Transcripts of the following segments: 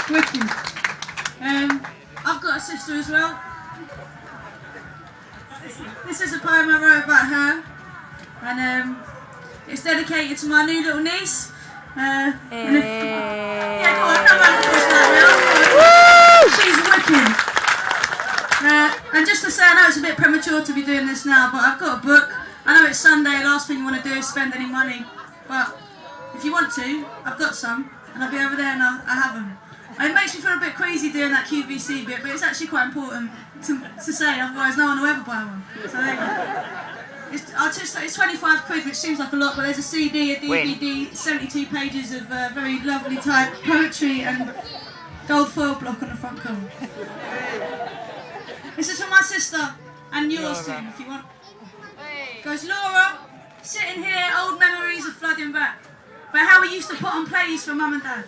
Wicked. I've got a sister as well. This is a poem I wrote about her, and it's dedicated to my new little niece. Yeah, go on, come round for us, she's wicked. And just to say, I know it's a bit premature to be doing this now, but I've got a book. I know it's Sunday, last thing you want to do is spend any money, but if you want to, I've got some, and I'll be over there and I have them. It makes me feel a bit queasy doing that QVC bit, but it's actually quite important to say, otherwise no one will ever buy one. So there you go. It's 25 quid, which seems like a lot, but there's a CD, a DVD, 72 pages of very lovely type poetry and gold foil block on the front cover. This is for my sister, and yours too, if you want. Goes, Laura, sitting here, old memories are flooding back. But how we used to put on plays for Mum and Dad.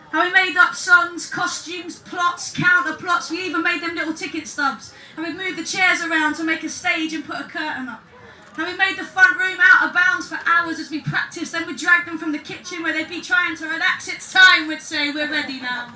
How we made up songs, costumes, plots, counter plots. We even made them little ticket stubs. And we'd move the chairs around to make a stage and put a curtain up. And we made the front room out of bounds for hours as we practiced. Then we'd drag them from the kitchen where they'd be trying to relax. It's time, we'd say, we're ready now.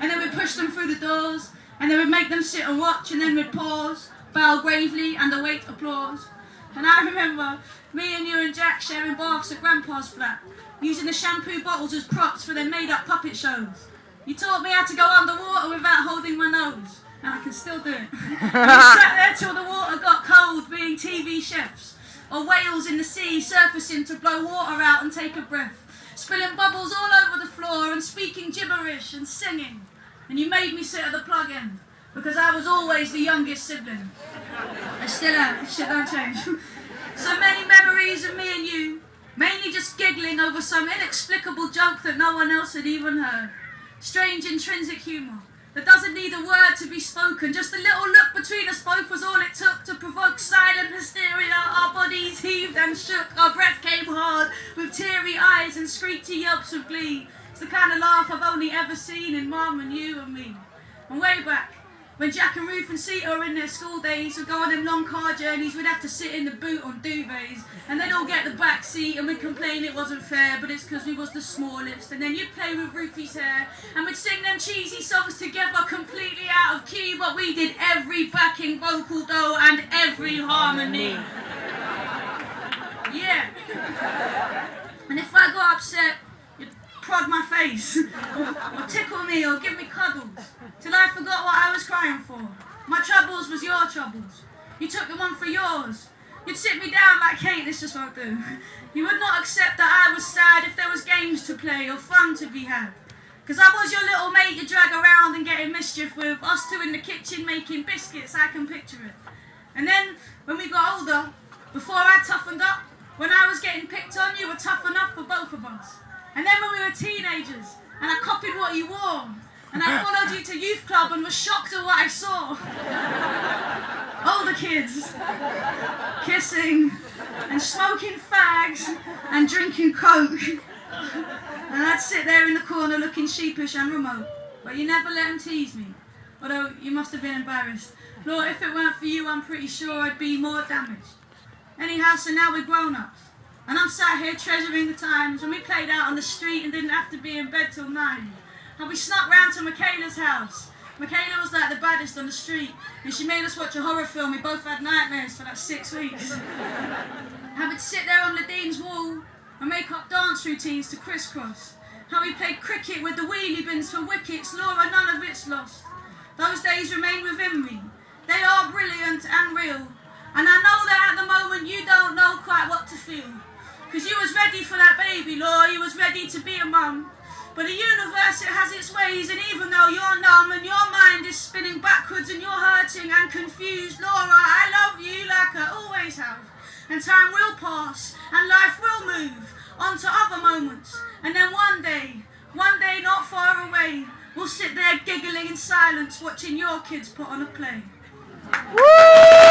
And then we'd push them through the doors. And then we'd make them sit and watch. And then we'd pause, bow gravely and await applause. And I remember me and you and Jack sharing baths at Grandpa's flat, using the shampoo bottles as props for their made-up puppet shows. You taught me how to go underwater without holding my nose, and I can still do it. We sat there till the water got cold, being TV chefs, or whales in the sea surfacing to blow water out and take a breath, spilling bubbles all over the floor and speaking gibberish and singing. And you made me sit at the plug end, because I was always the youngest sibling. I still am, shit don't change. So many memories of me and you, mainly just giggling over some inexplicable joke that no one else had even heard. Strange intrinsic humour that doesn't need a word to be spoken. Just a little look between us both was all it took to provoke silent hysteria. Our bodies heaved and shook, our breath came hard with teary eyes and screechy yelps of glee. It's the kind of laugh I've only ever seen in Mum and you and me. And way back, when Jack and Ruth and Sita were in their school days, we'd go on them long car journeys, we'd have to sit in the boot on duvets, and they'd all get the back seat and we'd complain it wasn't fair, but it's because we was the smallest. And then you'd play with Ruthie's hair, and we'd sing them cheesy songs together completely out of key, but we did every backing vocal though and every harmony. Yeah. And if I got upset, you'd prod my face, or tickle me, or give me cuddles, till I forgot what I was crying for. My troubles was your troubles. You took them on for yours. You'd sit me down like, Kate, this just won't do. You would not accept that I was sad if there was games to play or fun to be had. Because I was your little mate you drag around and get in mischief with, us two in the kitchen making biscuits, I can picture it. And then, when we got older, before I toughened up, when I was getting picked on, you were tough enough for both of us. And then when we were teenagers, and I copied what you wore, and I followed you to youth club and was shocked at what I saw. Older kids, kissing, and smoking fags, and drinking coke. And I'd sit there in the corner looking sheepish and remote, but you never let them tease me, although you must have been embarrassed. Lord, if it weren't for you, I'm pretty sure I'd be more damaged. Anyhow, so now we're grown-ups, and I'm sat here treasuring the times when we played out on the street and didn't have to be in bed till 9. And we snuck round to Michaela's house. Michaela was like the baddest on the street, and she made us watch a horror film. We both had nightmares for like 6 weeks. How we'd sit there on Ladine's wall and make up dance routines to crisscross. How we played cricket with the wheelie bins for wickets. Laura, none of it's lost. Those days remain within me. They are brilliant and real. And I know that at the moment you don't know quite what to feel. Because you was ready for that baby, Laura. You was ready to be a mum. But the universe, it has its ways, and even though you're numb and your mind is spinning backwards and you're hurting and confused, Laura, I love you like I always have. And time will pass, and life will move on to other moments. And then one day not far away, we'll sit there giggling in silence watching your kids put on a play. Woo!